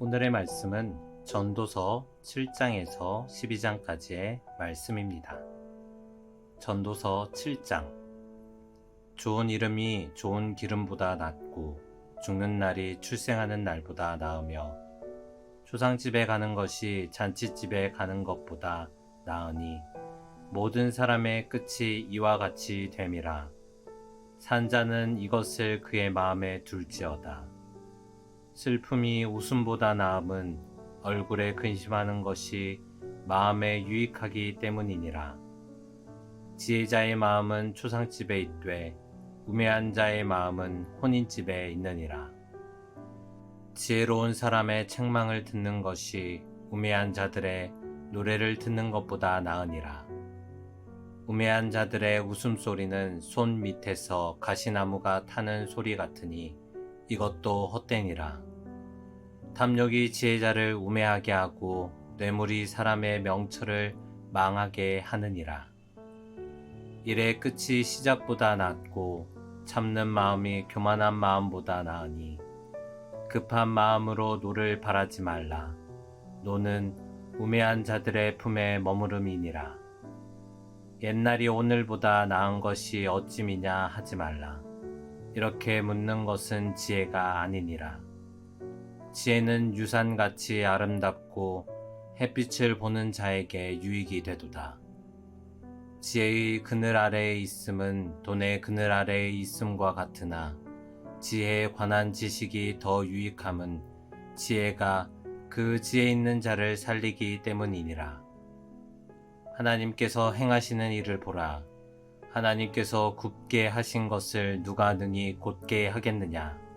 오늘의 말씀은 전도서 7장에서 12장까지의 말씀입니다. 전도서 7장. 좋은 이름이 좋은 기름보다 낫고 죽는 날이 출생하는 날보다 나으며 초상집에 가는 것이 잔치집에 가는 것보다 나으니 모든 사람의 끝이 이와 같이 됨이라. 산자는 이것을 그의 마음에 둘지어다. 슬픔이 웃음보다 나음은 얼굴에 근심하는 것이 마음에 유익하기 때문이니라. 지혜자의 마음은 초상집에 있되 우매한 자의 마음은 혼인집에 있느니라. 지혜로운 사람의 책망을 듣는 것이 우매한 자들의 노래를 듣는 것보다 나으니라. 우매한 자들의 웃음소리는 손 밑에서 가시나무가 타는 소리 같으니 이것도 헛되니라. 탐욕이 지혜자를 우매하게 하고 뇌물이 사람의 명철을 망하게 하느니라. 일의 끝이 시작보다 낫고 참는 마음이 교만한 마음보다 나으니 급한 마음으로 노를 바라지 말라. 노는 우매한 자들의 품에 머무름이니라. 옛날이 오늘보다 나은 것이 어찌미냐 하지 말라. 이렇게 묻는 것은 지혜가 아니니라. 지혜는 유산같이 아름답고 햇빛을 보는 자에게 유익이 되도다. 지혜의 그늘 아래에 있음은 돈의 그늘 아래에 있음과 같으나 지혜에 관한 지식이 더 유익함은 지혜가 그 지혜 있는 자를 살리기 때문이니라. 하나님께서 행하시는 일을 보라. 하나님께서 굽게 하신 것을 누가 능히 곧게 하겠느냐.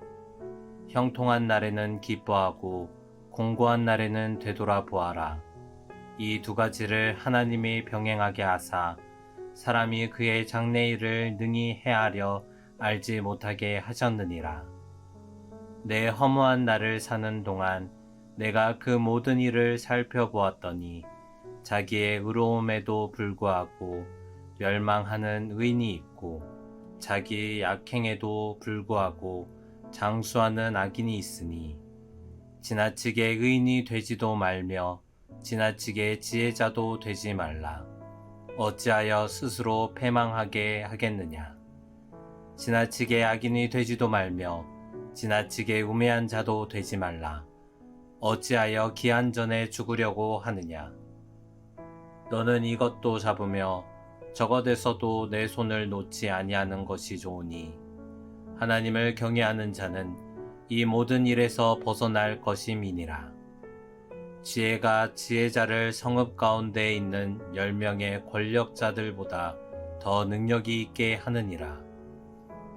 형통한 날에는 기뻐하고 공고한 날에는 되돌아보아라. 이 두 가지를 하나님이 병행하게 하사 사람이 그의 장래일을 능히 헤아려 알지 못하게 하셨느니라. 내 허무한 날을 사는 동안 내가 그 모든 일을 살펴보았더니 자기의 의로움에도 불구하고 멸망하는 의인이 있고 자기의 약행에도 불구하고 장수하는 악인이 있으니 지나치게 의인이 되지도 말며 지나치게 지혜자도 되지 말라. 어찌하여 스스로 패망하게 하겠느냐. 지나치게 악인이 되지도 말며 지나치게 우매한 자도 되지 말라. 어찌하여 기한 전에 죽으려고 하느냐. 너는 이것도 잡으며 저것에서도 내 손을 놓지 아니하는 것이 좋으니 하나님을 경외하는 자는 이 모든 일에서 벗어날 것임이니라. 지혜가 지혜자를 성읍 가운데 있는 10명의 권력자들보다 더 능력이 있게 하느니라.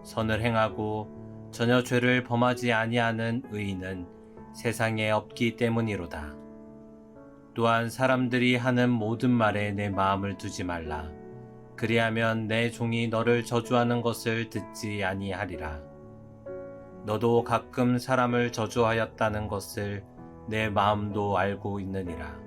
선을 행하고 전혀 죄를 범하지 아니하는 의인은 세상에 없기 때문이로다. 또한 사람들이 하는 모든 말에 내 마음을 두지 말라. 그리하면 내 종이 너를 저주하는 것을 듣지 아니하리라. 너도 가끔 사람을 저주하였다는 것을 내 마음도 알고 있느니라.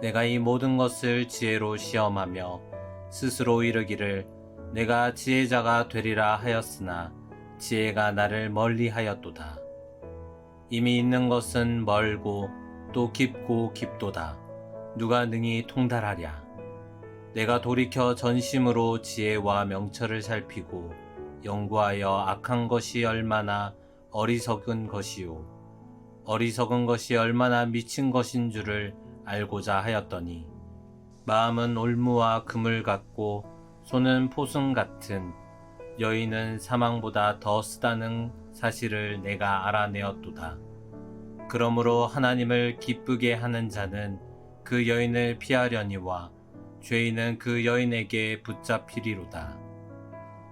내가 이 모든 것을 지혜로 시험하며 스스로 이르기를 내가 지혜자가 되리라 하였으나 지혜가 나를 멀리하였도다. 이미 있는 것은 멀고 또 깊고 깊도다. 누가 능히 통달하랴. 내가 돌이켜 전심으로 지혜와 명철을 살피고 연구하여 악한 것이 얼마나 어리석은 것이요 어리석은 것이 얼마나 미친 것인 줄을 알고자 하였더니 마음은 올무와 그물 같고 손은 포승 같은 여인은 사망보다 더 쓰다는 사실을 내가 알아내었도다. 그러므로 하나님을 기쁘게 하는 자는 그 여인을 피하려니와 죄인은 그 여인에게 붙잡히리로다.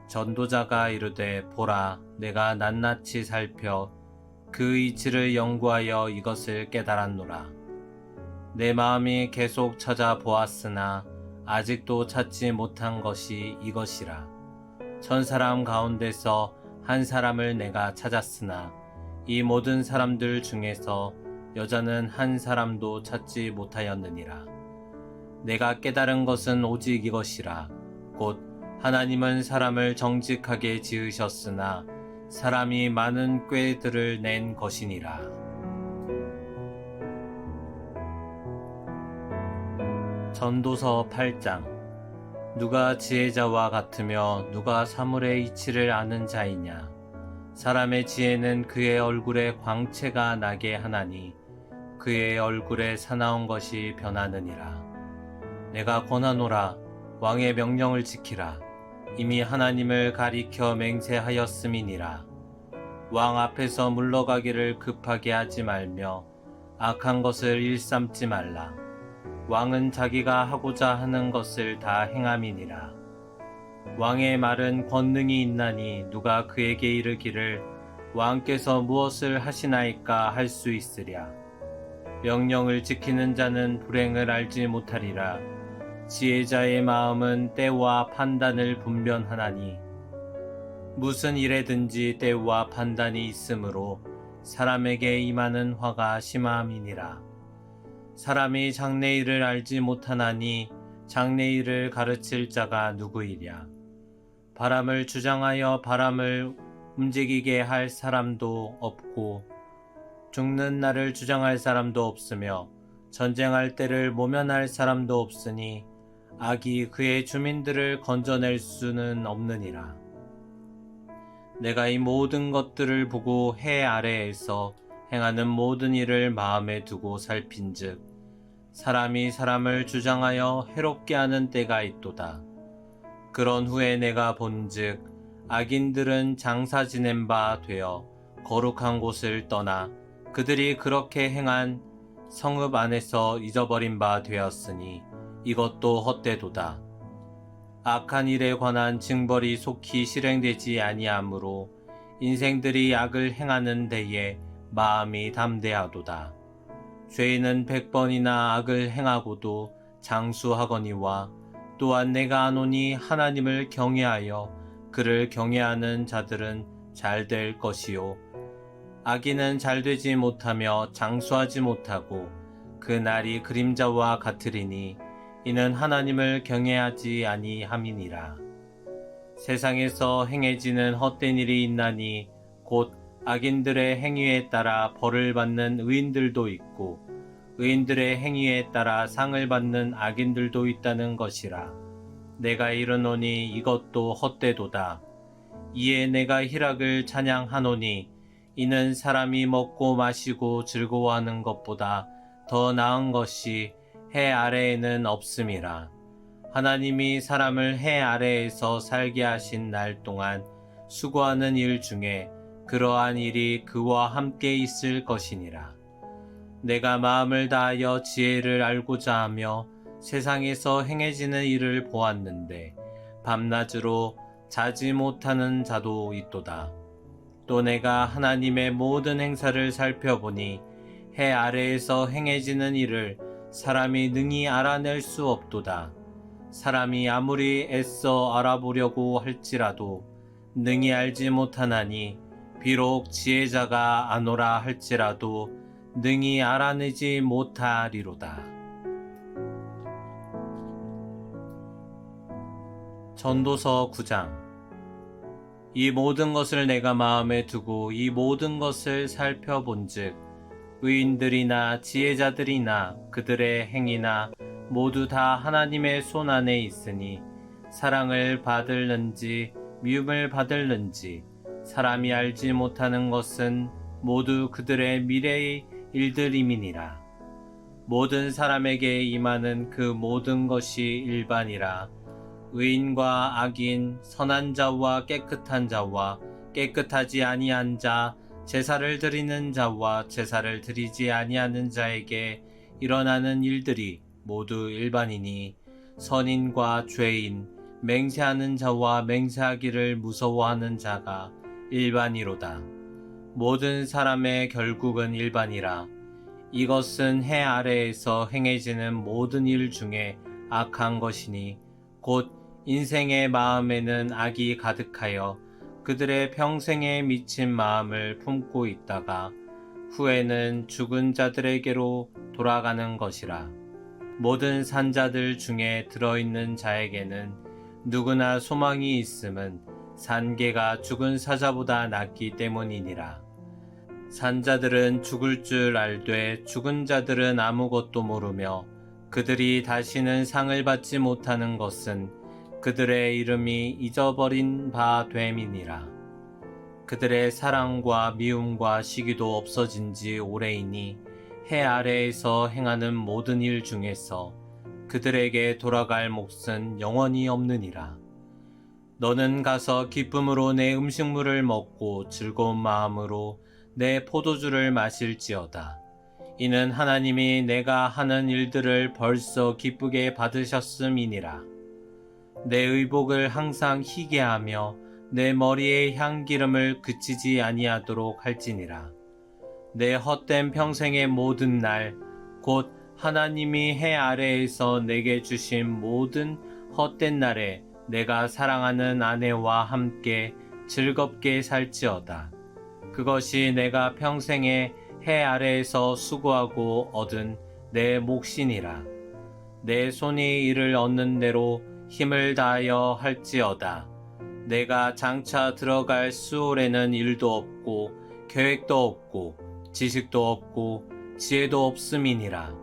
전도자가 이르되 보라 내가 낱낱이 살펴 그 이치를 연구하여 이것을 깨달았노라. 내 마음이 계속 찾아보았으나 아직도 찾지 못한 것이 이것이라. 1000사람 가운데서 한 사람을 내가 찾았으나 이 모든 사람들 중에서 여자는 한 사람도 찾지 못하였느니라. 내가 깨달은 것은 오직 이것이라. 곧 하나님은 사람을 정직하게 지으셨으나 사람이 많은 꾀들을 낸 것이니라. 전도서 8장. 누가 지혜자와 같으며 누가 사물의 이치를 아는 자이냐. 사람의 지혜는 그의 얼굴에 광채가 나게 하나니 그의 얼굴에 사나운 것이 변하느니라. 내가 권하노라. 왕의 명령을 지키라. 이미 하나님을 가리켜 맹세하였음이니라. 왕 앞에서 물러가기를 급하게 하지 말며 악한 것을 일삼지 말라. 왕은 자기가 하고자 하는 것을 다 행함이니라. 왕의 말은 권능이 있나니 누가 그에게 이르기를 왕께서 무엇을 하시나이까 할 수 있으랴. 명령을 지키는 자는 불행을 알지 못하리라. 지혜자의 마음은 때와 판단을 분별하나니 무슨 일에든지 때와 판단이 있으므로 사람에게 임하는 화가 심함이니라. 사람이 장래일을 알지 못하나니 장래일을 가르칠 자가 누구이랴. 바람을 주장하여 바람을 움직이게 할 사람도 없고 죽는 날을 주장할 사람도 없으며 전쟁할 때를 모면할 사람도 없으니 악이 그의 주민들을 건져낼 수는 없느니라. 내가 이 모든 것들을 보고 해 아래에서 행하는 모든 일을 마음에 두고 살핀즉 사람이 사람을 주장하여 해롭게 하는 때가 있도다. 그런 후에 내가 본즉 악인들은 장사 지낸 바 되어 거룩한 곳을 떠나 그들이 그렇게 행한 성읍 안에서 잊어버린 바 되었으니 이것도 헛되도다. 악한 일에 관한 징벌이 속히 실행되지 아니하므로 인생들이 악을 행하는 데에 마음이 담대하도다. 죄인은 100번이나 악을 행하고도 장수하거니와 또한 내가 아노니 하나님을 경외하여 그를 경외하는 자들은 잘 될 것이요 악인은 잘되지 못하며 장수하지 못하고 그 날이 그림자와 같으리니 이는 하나님을 경외하지 아니함이니라. 세상에서 행해지는 헛된 일이 있나니 곧 악인들의 행위에 따라 벌을 받는 의인들도 있고 의인들의 행위에 따라 상을 받는 악인들도 있다는 것이라. 내가 이르노니 이것도 헛되도다. 이에 내가 희락을 찬양하노니 이는 사람이 먹고 마시고 즐거워하는 것보다 더 나은 것이 해 아래에는 없음이라. 하나님이 사람을 해 아래에서 살게 하신 날 동안 수고하는 일 중에 그러한 일이 그와 함께 있을 것이니라. 내가 마음을 다하여 지혜를 알고자 하며 세상에서 행해지는 일을 보았는데 밤낮으로 자지 못하는 자도 있도다. 또 내가 하나님의 모든 행사를 살펴보니 해 아래에서 행해지는 일을 사람이 능히 알아낼 수 없도다. 사람이 아무리 애써 알아보려고 할지라도 능히 알지 못하나니 비록 지혜자가 아노라 할지라도 능히 알아내지 못하리로다. 전도서 9장. 이 모든 것을 내가 마음에 두고 이 모든 것을 살펴본즉 의인들이나 지혜자들이나 그들의 행위나 모두 다 하나님의 손 안에 있으니 사랑을 받을는지 미움을 받을는지 사람이 알지 못하는 것은 모두 그들의 미래의 일들임이니라. 모든 사람에게 임하는 그 모든 것이 일반이라. 의인과 악인, 선한 자와 깨끗한 자와 깨끗하지 아니한 자, 제사를 드리는 자와 제사를 드리지 아니하는 자에게 일어나는 일들이 모두 일반이니 선인과 죄인, 맹세하는 자와 맹세하기를 무서워하는 자가 일반이로다. 모든 사람의 결국은 일반이라. 이것은 해 아래에서 행해지는 모든 일 중에 악한 것이니 곧 인생의 마음에는 악이 가득하여 그들의 평생에 미친 마음을 품고 있다가 후에는 죽은 자들에게로 돌아가는 것이라. 모든 산자들 중에 들어있는 자에게는 누구나 소망이 있음은 산개가 죽은 사자보다 낫기 때문이니라. 산자들은 죽을 줄 알되 죽은 자들은 아무것도 모르며 그들이 다시는 상을 받지 못하는 것은 그들의 이름이 잊어버린 바 됨이니라. 그들의 사랑과 미움과 시기도 없어진 지 오래이니 해 아래에서 행하는 모든 일 중에서 그들에게 돌아갈 몫은 영원히 없느니라. 너는 가서 기쁨으로 내 음식물을 먹고 즐거운 마음으로 내 포도주를 마실지어다. 이는 하나님이 내가 하는 일들을 벌써 기쁘게 받으셨음이니라. 내 의복을 항상 희게 하며 내 머리의 향기름을 그치지 아니하도록 할지니라. 내 헛된 평생의 모든 날, 곧 하나님이 해 아래에서 내게 주신 모든 헛된 날에 내가 사랑하는 아내와 함께 즐겁게 살지어다. 그것이 내가 평생에 해 아래에서 수고하고 얻은 내 몫이니라. 내 손이 이를 얻는 대로 힘을 다하여 할지어다. 내가 장차 들어갈 수월에는 일도 없고 계획도 없고 지식도 없고 지혜도 없음이니라.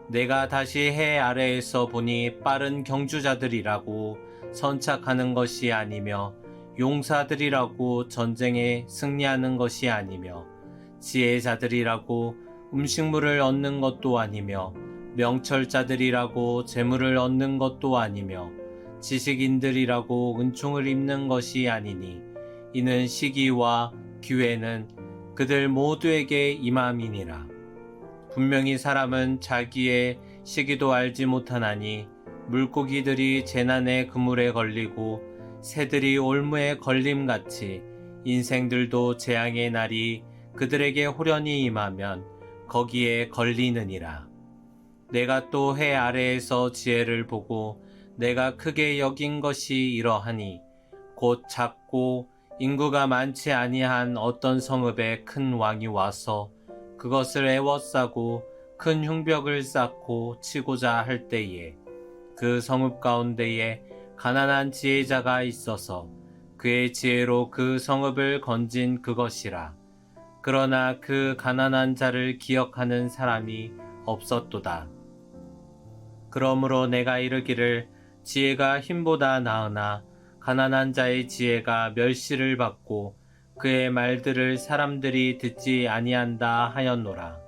내가 다시 해 아래에서 보니 빠른 경주자들이라고 선착하는 것이 아니며 용사들이라고 전쟁에 승리하는 것이 아니며 지혜자들이라고 음식물을 얻는 것도 아니며 명철자들이라고 재물을 얻는 것도 아니며 지식인들이라고 은총을 입는 것이 아니니 이는 시기와 기회는 그들 모두에게 임함이니라. 분명히 사람은 자기의 시기도 알지 못하나니 물고기들이 재난의 그물에 걸리고 새들이 올무에 걸림같이 인생들도 재앙의 날이 그들에게 호련히 임하면 거기에 걸리느니라. 내가 또 해 아래에서 지혜를 보고 내가 크게 여긴 것이 이러하니 곧 작고 인구가 많지 아니한 어떤 성읍에 큰 왕이 와서 그것을 애워싸고 큰 흉벽을 쌓고 치고자 할 때에 그 성읍 가운데에 가난한 지혜자가 있어서 그의 지혜로 그 성읍을 건진 그것이라. 그러나 그 가난한 자를 기억하는 사람이 없었도다. 그러므로 내가 이르기를 지혜가 힘보다 나으나 가난한 자의 지혜가 멸시를 받고 그의 말들을 사람들이 듣지 아니한다 하였노라.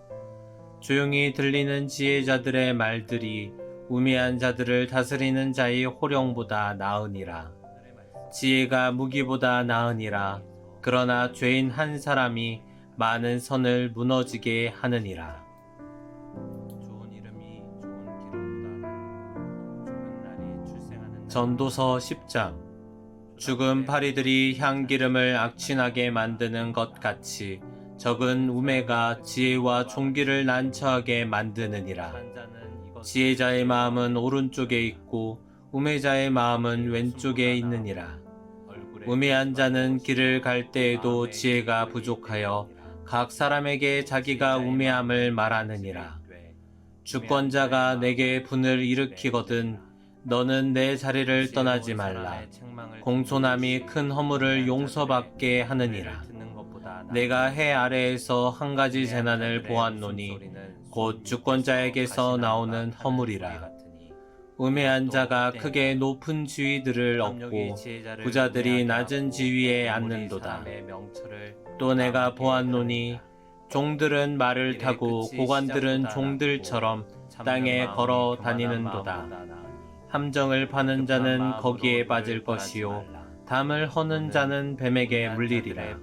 조용히 들리는 지혜자들의 말들이 우매한 자들을 다스리는 자의 호령보다 나으니라. 지혜가 무기보다 나으니라. 그러나 죄인 한 사람이 많은 선을 무너지게 하느니라. 좋은 이름이 좋은 기름보다 죽은 날이 출생하는 전도서 10장. 죽은 파리들이 향기름을 악취나게 만드는 것 같이 적은 우매가 지혜와 총기를 난처하게 만드느니라. 지혜자의 마음은 오른쪽에 있고 우매자의 마음은 왼쪽에 있느니라. 우매한 자는 길을 갈 때에도 지혜가 부족하여 각 사람에게 자기가 우매함을 말하느니라. 주권자가 내게 분을 일으키거든 너는 내 자리를 떠나지 말라. 공손함이 큰 허물을 용서받게 하느니라. 내가 해 아래에서 한 가지 재난을 보았노니 곧 주권자에게서 나오는 허물이라. 우매한 자가 크게 높은 지위들을 얻고 부자들이 낮은 지위에 앉는도다. 또 내가 보았노니 종들은 말을 타고 고관들은 종들처럼 땅에 걸어 다니는도다. 함정을 파는 자는 거기에 빠질 것이요 담을 허는 자는 뱀에게 물리리라.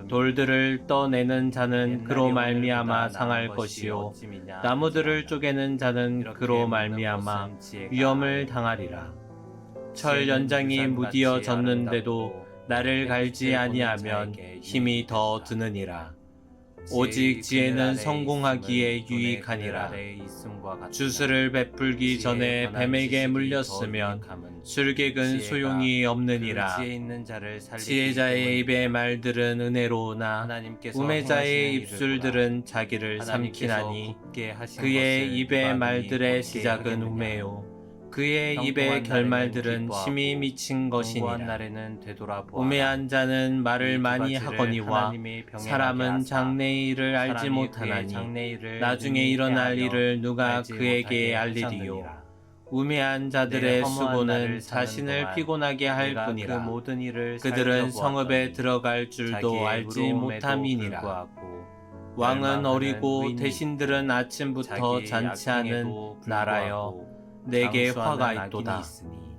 돌들을 떠내는 자는 그로 말미암아 상할 것이요 나무들을 쪼개는 자는 그로 말미암아 위험을 당하리라. 철 연장이 무디어 졌는데도 나를 갈지 아니하면 힘이 더 드느니라. 오직 지혜는 성공하기에 유익하니라. 주스를 베풀기 전에 뱀에게 물렸으면 술객은 소용이 없느니라. 지혜자의 입의 말들은 은혜로우나 우매자의 입술들은 자기를 삼키나니 그의 입의 말들의 시작은 우매요 그의 입의 결말들은 심히 미친 것이니라. 날에는 되돌아보아 우매한 자는 말을 많이 하거니와 사람은 장래의 일을 알지 사람이 못하나니 그의 장래일을 나중에 능히 일어날 헤아려 일을 누가 알지 그에게 못하게 알리리요. 하셨느니라. 우매한 내 자들의 허무한 수고는 날을 사는 자신을 동안 피곤하게 할 내가 뿐이라. 그 모든 일을 그들은 성읍에 살펴보았더니 들어갈 줄도 자기의 알지 의로움에도 못함이니라. 불구하고 왕은 멸망하는 어리고 의인이 대신들은 아침부터 자기의 잔치하는 악행에도 나라여 불구하고 내게 장수하는 화가 악인이 있도다. 있으니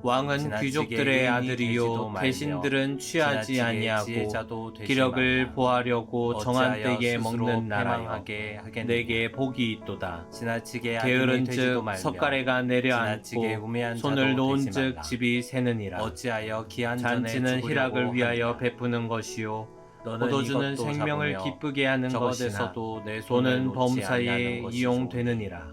왕은 지나치게 귀족들의 의인이 되지도 아들이요 말며 대신들은 취하지 지나치게 아니하고 지혜자도 되지 기력을 말라. 보하려고 정한 어찌하여 때에 스스로 먹는 나라여 패망하게 하겠느냐. 내게 복이 있도다. 지나치게 게으른 되지도 즉 말며 석가래가 지나치게 내려앉고 우매한 손을 자도 놓은 되지 즉 말라. 집이 새느니라. 어찌하여 기한 전에 잔치는 죽으려고 희락을 위하여 하느냐. 베푸는 것이요 너는 포도주는 이것도 생명을 잡으며 기쁘게 하는 것이나 저것에서도 내 손을 돈은 놓지 범사에 아니하는 것이 이용되느니라.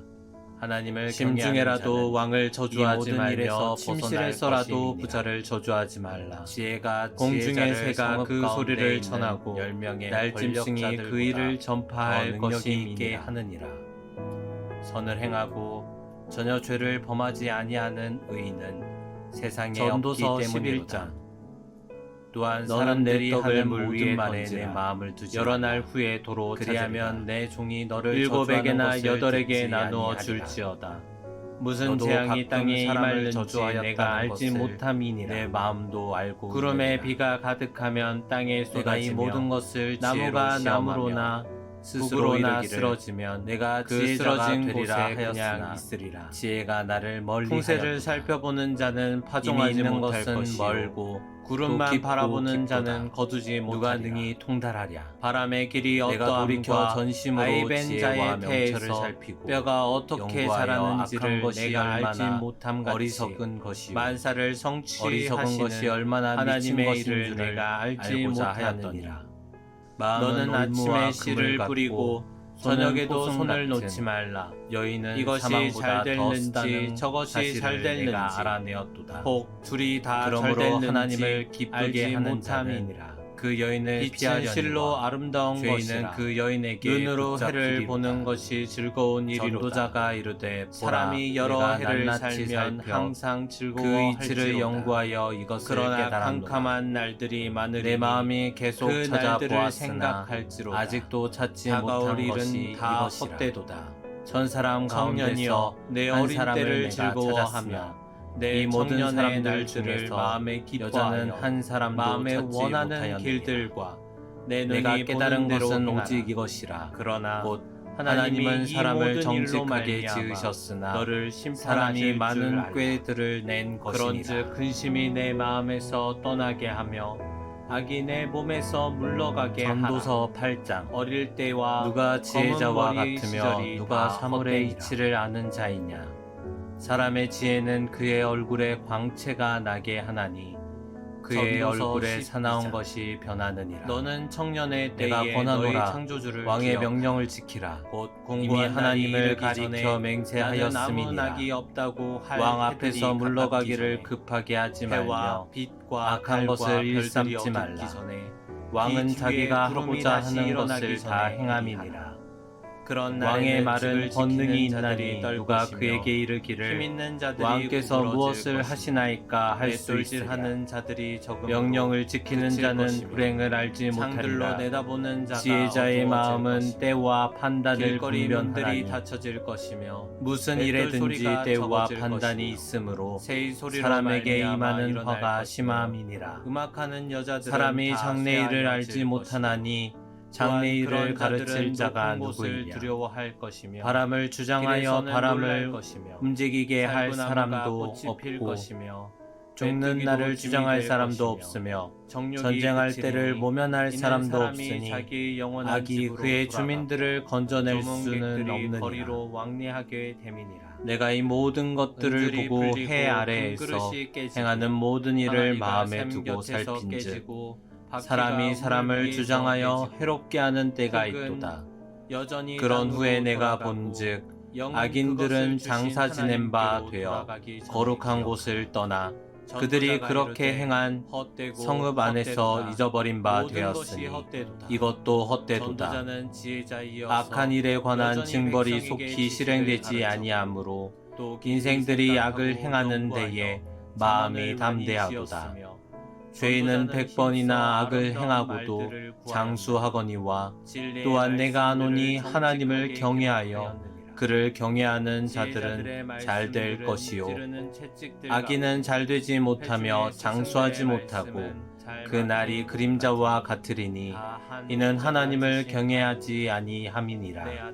하나님을 심중에라도 경외하는 왕을 저주하지 이 모든 말며 일에서 침실에서라도 벗어날 부자를 저주하지 말라. 지혜가 공중의 지혜자를 새가 성읍 그 가운데 소리를 있는 전하고 10명의 날짐승이 권력자들보다 그 일을 전파할 더 능력이 것이 있게 있게 하느니라. 선을 행하고 전혀 죄를 범하지 아니하는 의인은 세상에 전도서 없기 때문이로다. 11장. 또한 너는 내 사람들이 떡을 하는 물 모든 위에 말에 내 던지라. 마음을 두지 여러 날 말라. 후에 도로 그리하면 찾으리라. 내 종이 너를 7에게나 저주하는 것을 8에게 듣지 나누어 아니하리라. 줄지어다. 무슨 너도 재앙이 가끔 땅에 사람을 임할는지 저주하였다는 내가 알지 것을 못함이니라. 내 마음도 알고 구름에 있느니라. 비가 가득하면 땅에 내가 이 쏟아지며 모든 것을 나무가 지혜로 나무로나 스스로 북으로나 이르기를 쓰러지면 내가 그 지혜자가 쓰러진 되리라 곳에 그냥 하였으나 있으리라. 지혜가 나를 멀리 풍세를 하였도다. 살펴보는 자는 이미 파종하지 있는 못할 것은 것이요 멀고 구름만 깊고 바라보는 깊도다. 자는 거두지 누가 못하리라. 능히 통달하랴. 바람의 길이 내가 돌이켜 어떠함과 전심으로 아이벤 지혜와 자의 명철을 태에서 살피고 뼈가 어떻게 연구하여 자라는지를 악한 것이 내가 알지 얼마나 못함 같이 어리석은 것이요 만사를 어리석은 성취하시는 것이 얼마나 미친 하나님의 것인 일을 줄을 내가 알지 알고자 못하느니라. 마음은 너는 아침에 올무와 씨를 금을 뿌리고 갖고 저녁에도 손은 손을 같은 놓지 말라. 여인은 이것이 사망보다 잘 더 될는지 쓰다는 저것이 사실을 잘 될는지 내가 알아내었도다. 혹 둘이 다 잘 그러므로 될는지 하나님을 기쁘게 알지 하는 자는 못함이니라. 그 여인을 빛은 실로 피하려니와 아름다운 죄인은 것이라 그 여인에게 눈으로 해를 붙잡히리로다. 보는 것이 즐거운 일이로다. 전도자가 이르되 보라, 사람이 여러 내가 해를 낱낱이 살면 살펴 항상 그 즐거워할지로다. 이치를 연구하여 이것을 그러나 깨달았노라. 캄캄한 날들이 많으리니 내 마음이 계속 그 날들을 찾아보았으나 생각할지로다. 아직도 찾지 다가올 못한 것이 일은 다 이것이라. 헛되도다. 천 사람 청년이여 가운데서 내 한 어린 사람을 때를 내가 즐거워하며 찾았으나 내 이 모든 청년의 사람들 날들을 중에서 마음에 여자는 기뻐하여 한 사람도 마음에 찾지 원하는 못하였느니라. 길들과 내 내가 눈이 깨달은 보는 대로 것은 행하라. 오직 이것이라. 그러나 곧 하나님이 하나님은 이 사람을 모든 일로 정직하게 말미암아 지으셨으나 너를 사람이 심판하실 줄 많은 알라. 꾀들을 낸 것이니라. 그런즉 근심이 내 마음에서 떠나게 하며 악이 내 몸에서 물러가게 하라. 전도서 8장. 어릴 때와 누가 지혜자와 검은 머리 같으며 시절이 누가 다 사물의 헛되니라. 이치를 아는 자이냐. 사람의 지혜는 그의 얼굴에 광채가 나게 하나니 그의 전도서 얼굴에 12장. 사나운 것이 변하느니라. 너는 청년의 내가 때에 권하노라. 너희 창조주를 왕의 기억하라. 명령을 지키라. 곧 이미 공부한 하나님을 날이 이르기 전에 가리켜 나는 아무 맹세하였음이니라. 낙이 없다고 할 왕 앞에서 해들이 물러가기를 가깝기 전에 급하게 하지 해와 말며 빛과 악한 달과 것을 별들이 일삼지 어둡기 말라. 전에 왕은 뒤에 자기가 구름이 하고자 다시 하는 일어나기 것을 다 전에 행함이니라. 그런 왕의 날에는 말은 집을 권능이 지키는 자들이 있나니 떨 누가 것이며 그에게 이르기를 힘 있는 자들이 왕께서 구부러질 무엇을 것이며 하시나이까 할 수 있으리라. 맷돌질하는 자들이 적음으로 명령을 지키는 그칠 자는 것이며 불행을 알지 창들로 못하리라. 내다보는 자가 지혜자의 어두워질 마음은 것이며 때와 판단을 길거리 문들이 분별하나니 닫혀질 것이며 무슨 맷돌 일에든지 소리가 때와 적어질 판단이 것이며 있으므로 새의 소리로 사람에게 말미암아 임하는 일어날 화가 것이며 심함이니라. 음악하는 여자들은 사람이 다 장래일을 쇠하여 알지 질 못하나니 것이며 장래일을 또한 그런 가르칠 자들은 자가 높은 곳을 누구이랴. 두려워할 것이며 바람을 주장하여 길에서는 놀랄 바람을 것이며 움직이게 할 살구나무가 사람도 꽃이 필 없고 것이며 죽는 메뚜기도 날을 짐이 주장할 될 사람도 것이며 없으며 정욕이 전쟁할 그치리니 때를 모면할 이는 사람도 사람이 없으니 자기의 영원한 악이 집으로 그의 돌아가고 주민들을 건져낼 수는 조문객들이 없느니라. 거리로 왕래하게 됨이니라. 내가 이 모든 것들을 은줄이 보고 풀리고 해 아래에서 금그릇이 깨지고 행하는 모든 일을 항아리가 마음에 샘 두고 곁에서 살핀즉 깨지고 바퀴가 사람이 물 사람을 위에서 주장하여 깨지고 해롭게 하는 때가 흙은 있도다. 여전히 그런 후에 땅으로 내가 돌아가고 본즉 영은 악인들은 그것을 주신 장사 지낸 바 하나님께로 되어 돌아가기 전에 거룩한 기억하라. 곳을 떠나 그들이 전도자가 그렇게 이르되 행한 헛되고 성읍 안에서 헛되도다. 잊어버린 바 모든 되었으니 것이 헛되도다. 이것도 헛되도다. 전도자는 지혜자이어서 악한 일에 관한 여전히 징벌이 백성에게 속히 지시를 실행되지 가르쳐 아니하므로 또 인생들이 악을 행하는 데에 마음이 담대하도다. 죄인은 100번이나 악을 행하고도 장수하거니와 또한 내가 아노니 하나님을 경외하여 그를 경외하는 자들은 잘 될 것이요 악인은 잘 되지 못하며 장수하지 못하고 그 날이 그림자와 같으리니 이는 하나님을 경외하지 아니함이니라.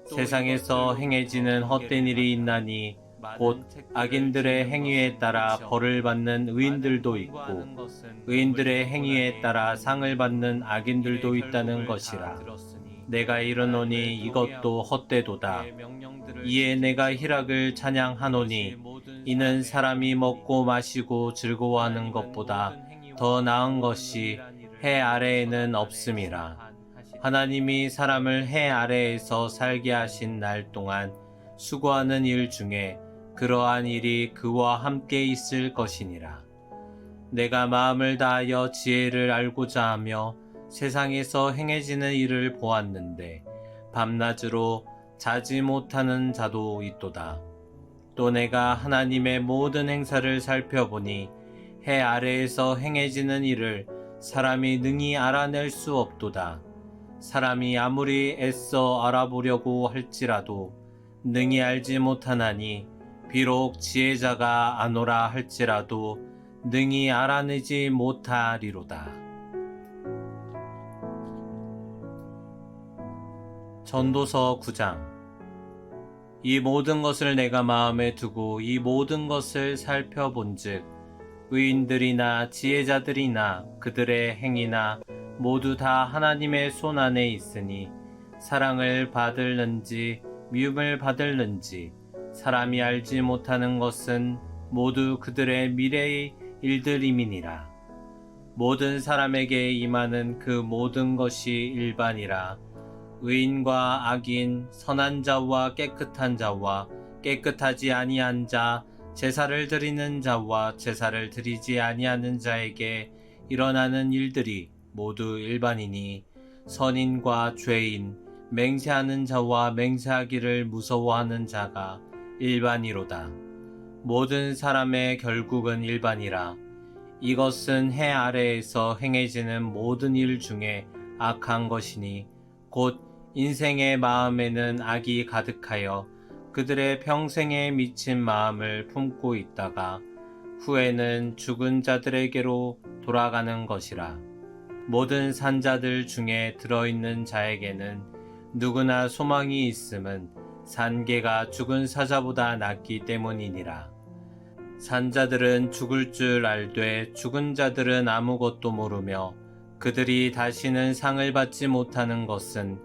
세상에서 행해지는 헛된 일이 있나니 곧 악인들의 행위에 따라 벌을 받는 의인들도 있고 의인들의 행위에 따라 상을 받는 악인들도 있다는 것이라. 내가 이르노니 이것도 헛되도다. 이에 내가 희락을 찬양하노니 이는 사람이 먹고 마시고 즐거워하는 것보다 더 나은 것이 해 아래에는 없음이라. 하나님이 사람을 해 아래에서 살게 하신 날 동안 수고하는 일 중에 그러한 일이 그와 함께 있을 것이니라. 내가 마음을 다하여 지혜를 알고자 하며 세상에서 행해지는 일을 보았는데 밤낮으로 자지 못하는 자도 있도다. 또 내가 하나님의 모든 행사를 살펴보니 해 아래에서 행해지는 일을 사람이 능히 알아낼 수 없도다. 사람이 아무리 애써 알아보려고 할지라도 능히 알지 못하나니 비록 지혜자가 아노라 할지라도 능히 알아내지 못하리로다. 전도서 9장. 이 모든 것을 내가 마음에 두고 이 모든 것을 살펴본즉 의인들이나 지혜자들이나 그들의 행위나 모두 다 하나님의 손 안에 있으니 사랑을 받을는지 미움을 받을는지 사람이 알지 못하는 것은 모두 그들의 미래의 일들임이니라. 모든 사람에게 임하는 그 모든 것이 일반이라. 의인과 악인, 선한 자와 깨끗한 자와 깨끗하지 아니한 자, 제사를 드리는 자와 제사를 드리지 아니하는 자에게 일어나는 일들이 모두 일반이니 선인과 죄인, 맹세하는 자와 맹세하기를 무서워하는 자가 일반이로다. 모든 사람의 결국은 일반이라. 이것은 해 아래에서 행해지는 모든 일 중에 악한 것이니 곧 인생의 마음에는 악이 가득하여 그들의 평생에 미친 마음을 품고 있다가 후에는 죽은 자들에게로 돌아가는 것이라. 모든 산자들 중에 들어있는 자에게는 누구나 소망이 있음은 산개가 죽은 사자보다 낫기 때문이니라. 산자들은 죽을 줄 알되 죽은 자들은 아무것도 모르며 그들이 다시는 상을 받지 못하는 것은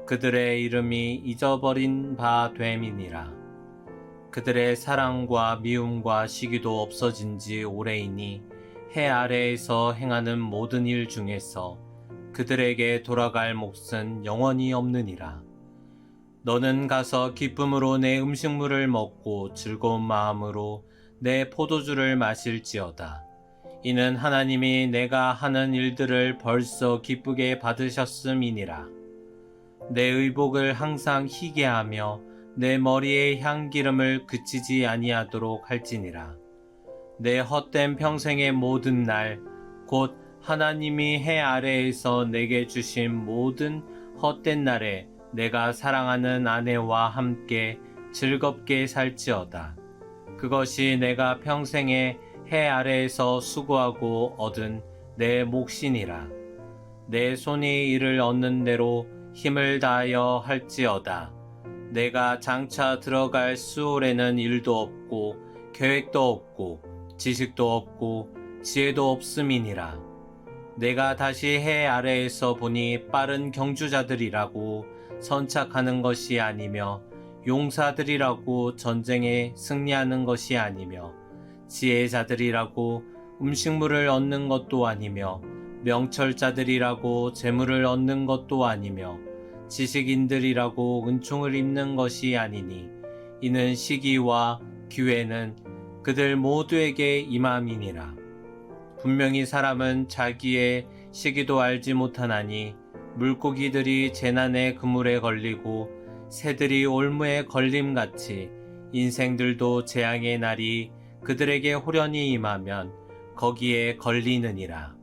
그들의 이름이 잊어버린 바 됨이니라. 그들의 사랑과 미움과 시기도 없어진 지 오래이니 해 아래에서 행하는 모든 일 중에서 그들에게 돌아갈 몫은 영원히 없느니라. 너는 가서 기쁨으로 내 음식물을 먹고 즐거운 마음으로 내 포도주를 마실지어다. 이는 하나님이 내가 하는 일들을 벌써 기쁘게 받으셨음이니라. 내 의복을 항상 희게 하며 내 머리의 향기름을 그치지 아니하도록 할지니라. 내 헛된 평생의 모든 날, 곧 하나님이 해 아래에서 내게 주신 모든 헛된 날에 내가 사랑하는 아내와 함께 즐겁게 살지어다. 그것이 내가 평생에 해 아래에서 수고하고 얻은 내 몫이니라. 내 손이 이를 얻는 대로 힘을 다하여 할지어다. 내가 장차 들어갈 수월에는 일도 없고 계획도 없고 지식도 없고 지혜도 없음이니라. 내가 다시 해 아래에서 보니 빠른 경주자들이라고 선착하는 것이 아니며 용사들이라고 전쟁에 승리하는 것이 아니며 지혜자들이라고 음식물을 얻는 것도 아니며 명철자들이라고 재물을 얻는 것도 아니며 지식인들이라고 은총을 입는 것이 아니니 이는 시기와 기회는 그들 모두에게 임함이니라. 분명히 사람은 자기의 시기도 알지 못하나니 물고기들이 재난의 그물에 걸리고 새들이 올무에 걸림같이 인생들도 재앙의 날이 그들에게 호련히 임하면 거기에 걸리느니라.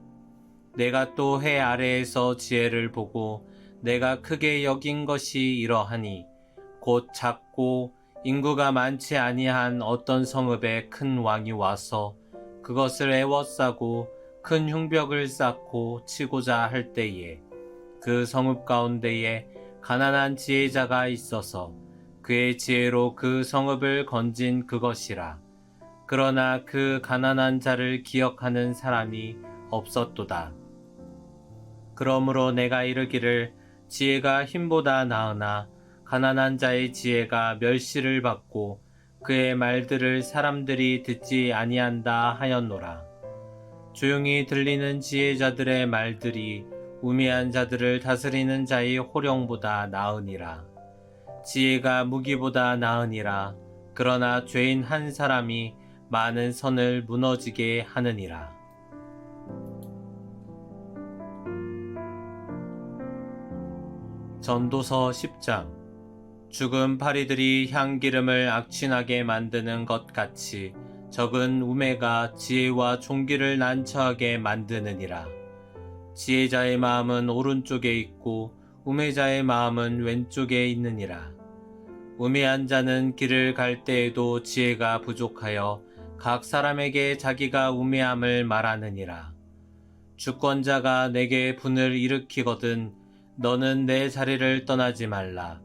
내가 또 해 아래에서 지혜를 보고 내가 크게 여긴 것이 이러하니 곧 작고 인구가 많지 아니한 어떤 성읍에 큰 왕이 와서 그것을 애워싸고 큰 흉벽을 쌓고 치고자 할 때에 그 성읍 가운데에 가난한 지혜자가 있어서 그의 지혜로 그 성읍을 건진 그것이라. 그러나 그 가난한 자를 기억하는 사람이 없었도다. 그러므로 내가 이르기를 지혜가 힘보다 나으나 가난한 자의 지혜가 멸시를 받고 그의 말들을 사람들이 듣지 아니한다 하였노라. 조용히 들리는 지혜자들의 말들이 우매한 자들을 다스리는 자의 호령보다 나으니라. 지혜가 무기보다 나으니라. 그러나 죄인 한 사람이 많은 선을 무너지게 하느니라. 전도서 10장. 죽은 파리들이 향기름을 악취나게 만드는 것 같이 적은 우매가 지혜와 종기를 난처하게 만드느니라. 지혜자의 마음은 오른쪽에 있고 우매자의 마음은 왼쪽에 있느니라. 우매한 자는 길을 갈 때에도 지혜가 부족하여 각 사람에게 자기가 우매함을 말하느니라. 주권자가 내게 분을 일으키거든 너는 내 자리를 떠나지 말라.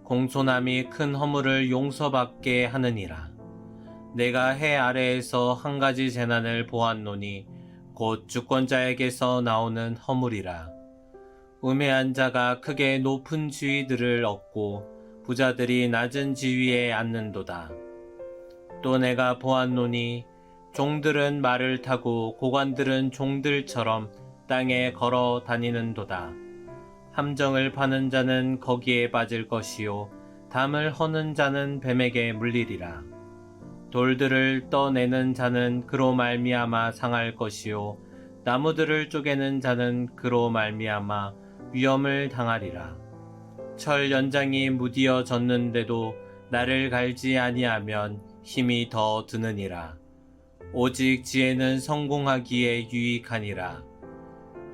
공손함이 큰 허물을 용서받게 하느니라. 내가 해 아래에서 한 가지 재난을 보았노니 곧 주권자에게서 나오는 허물이라. 우매한 자가 크게 높은 지위들을 얻고 부자들이 낮은 지위에 앉는도다. 또 내가 보았노니 종들은 말을 타고 고관들은 종들처럼 땅에 걸어 다니는도다. 함정을 파는 자는 거기에 빠질 것이요 담을 허는 자는 뱀에게 물리리라. 돌들을 떠내는 자는 그로 말미암아 상할 것이요 나무들을 쪼개는 자는 그로 말미암아 위험을 당하리라. 철 연장이 무디어 졌는데도 나를 갈지 아니하면 힘이 더 드느니라. 오직 지혜는 성공하기에 유익하니라.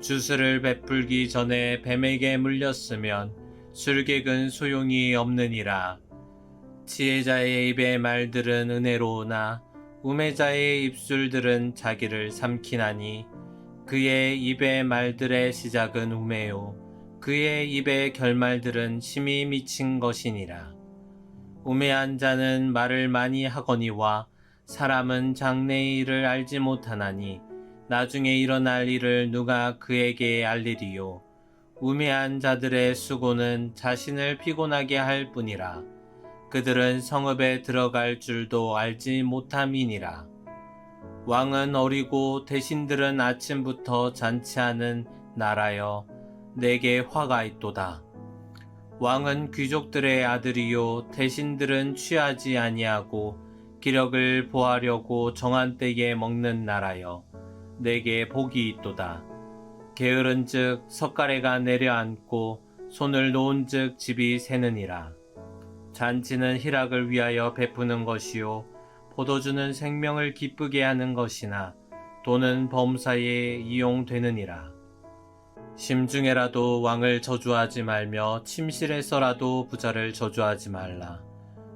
주스를 베풀기 전에 뱀에게 물렸으면 술객은 소용이 없느니라. 지혜자의 입의 말들은 은혜로우나 우매자의 입술들은 자기를 삼키나니 그의 입의 말들의 시작은 우매요 그의 입의 결말들은 심히 미친 것이니라. 우매한 자는 말을 많이 하거니와 사람은 장래의 일을 알지 못하나니 나중에 일어날 일을 누가 그에게 알리리요. 우매한 자들의 수고는 자신을 피곤하게 할 뿐이라. 그들은 성읍에 들어갈 줄도 알지 못함이니라. 왕은 어리고 대신들은 아침부터 잔치하는 나라여 내게 화가 있도다. 왕은 귀족들의 아들이요 대신들은 취하지 아니하고 기력을 보하려고 정한 때에 먹는 나라여 내게 복이 있도다. 게으른즉 석가래가 내려앉고 손을 놓은즉 집이 새느니라. 잔치는 희락을 위하여 베푸는 것이요 포도주는 생명을 기쁘게 하는 것이나 돈은 범사에 이용되느니라. 심중에라도 왕을 저주하지 말며 침실에서라도 부자를 저주하지 말라.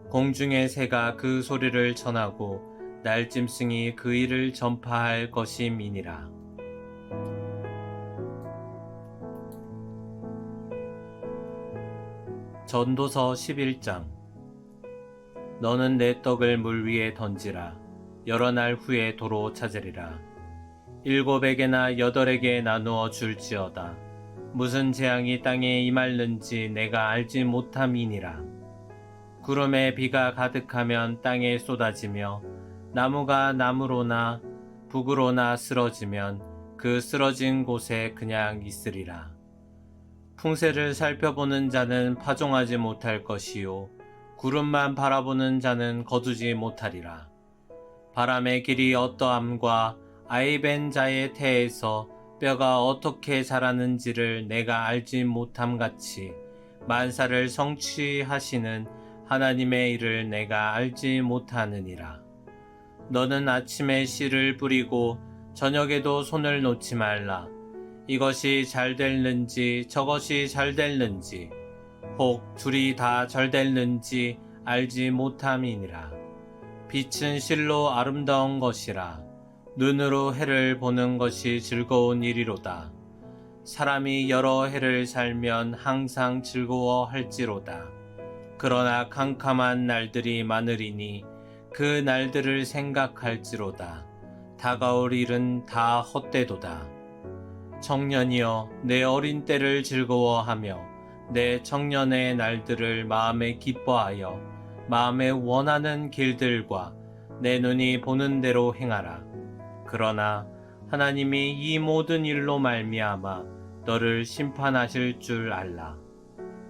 공중의 새가 그 소리를 전하고 날짐승이 그 일을 전파할 것임이니라. 전도서 11장. 너는 내 떡을 물 위에 던지라. 여러 날 후에 도로 찾으리라. 7에게나 8에게 나누어 줄지어다. 무슨 재앙이 땅에 임할는지 내가 알지 못함이니라. 구름에 비가 가득하면 땅에 쏟아지며 나무가 나무로나 북으로나 쓰러지면 그 쓰러진 곳에 그냥 있으리라. 풍세를 살펴보는 자는 파종하지 못할 것이요 구름만 바라보는 자는 거두지 못하리라. 바람의 길이 어떠함과 아이벤 자의 태에서 뼈가 어떻게 자라는지를 내가 알지 못함같이 만사를 성취하시는 하나님의 일을 내가 알지 못하느니라. 너는 아침에 씨를 뿌리고 저녁에도 손을 놓지 말라. 이것이 잘 될는지 저것이 잘 될는지 혹 둘이 다 잘 될는지 알지 못함이니라. 빛은 실로 아름다운 것이라. 눈으로 해를 보는 것이 즐거운 일이로다. 사람이 여러 해를 살면 항상 즐거워할지로다. 그러나 캄캄한 날들이 많으리니 그 날들을 생각할지로다. 다가올 일은 다 헛되도다. 청년이여, 내 어린 때를 즐거워하며 내 청년의 날들을 마음에 기뻐하여 마음에 원하는 길들과 내 눈이 보는 대로 행하라. 그러나 하나님이 이 모든 일로 말미암아 너를 심판하실 줄 알라.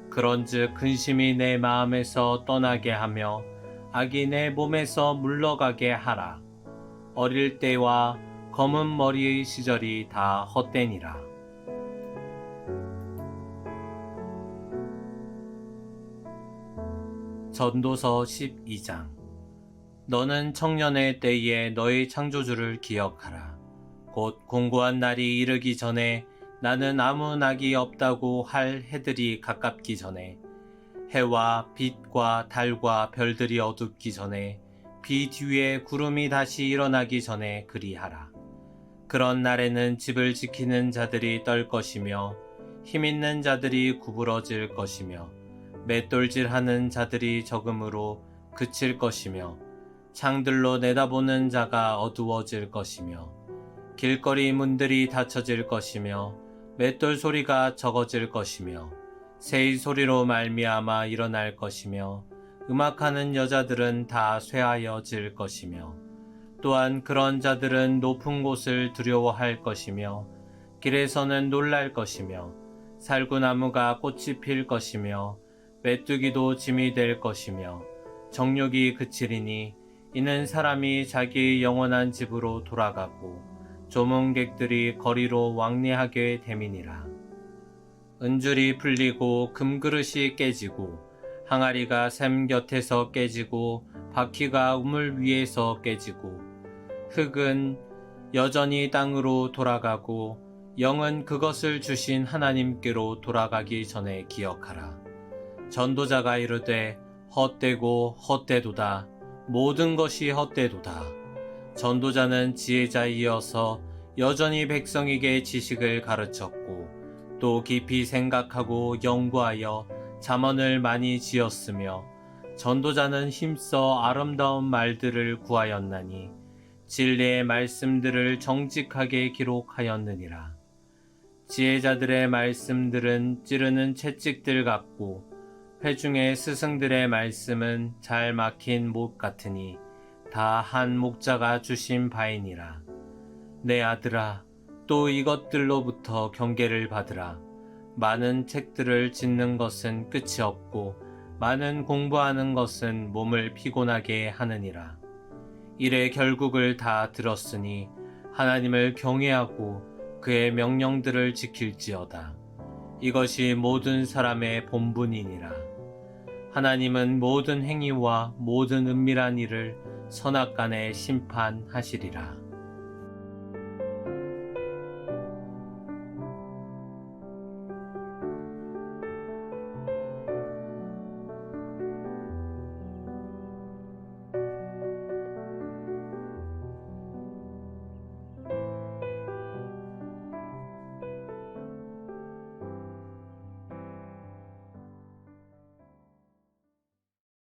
그런즉 근심이 내 마음에서 떠나게 하며 악이 내 몸에서 물러가게 하라. 어릴 때와 검은 머리의 시절이 다 헛되니라. 전도서 12장. 너는 청년의 때에 너의 창조주를 기억하라. 곧 공고한 날이 이르기 전에 나는 아무 낙이 없다고 할 해들이 가깝기 전에 해와 빛과 달과 별들이 어둡기 전에 비 뒤에 구름이 다시 일어나기 전에 그리하라. 그런 날에는 집을 지키는 자들이 떨 것이며 힘있는 자들이 구부러질 것이며 맷돌질하는 자들이 적음으로 그칠 것이며 창들로 내다보는 자가 어두워질 것이며 길거리 문들이 닫혀질 것이며 맷돌 소리가 적어질 것이며 새의 소리로 말미암아 일어날 것이며 음악하는 여자들은 다 쇠하여질 것이며 또한 그런 자들은 높은 곳을 두려워할 것이며 길에서는 놀랄 것이며 살구나무가 꽃이 필 것이며 메뚜기도 짐이 될 것이며 정욕이 그치리니 이는 사람이 자기의 영원한 집으로 돌아가고 조문객들이 거리로 왕래하게 됨이니라. 은줄이 풀리고 금그릇이 깨지고 항아리가 샘 곁에서 깨지고 바퀴가 우물 위에서 깨지고 흙은 여전히 땅으로 돌아가고 영은 그것을 주신 하나님께로 돌아가기 전에 기억하라. 전도자가 이르되 헛되고 헛되도다. 모든 것이 헛되도다. 전도자는 지혜자이어서 여전히 백성에게 지식을 가르쳤고 또 깊이 생각하고 연구하여 잠언을 많이 지었으며 전도자는 힘써 아름다운 말들을 구하였나니 진리의 말씀들을 정직하게 기록하였느니라. 지혜자들의 말씀들은 찌르는 채찍들 같고 회중의 스승들의 말씀은 잘 막힌 못 같으니 다 한 목자가 주신 바이니라. 내 아들아, 또 이것들로부터 경계를 받으라. 많은 책들을 짓는 것은 끝이 없고 많은 공부하는 것은 몸을 피곤하게 하느니라. 일의 결국을 다 들었으니 하나님을 경외하고 그의 명령들을 지킬지어다. 이것이 모든 사람의 본분이니라. 하나님은 모든 행위와 모든 은밀한 일을 선악간에 심판하시리라.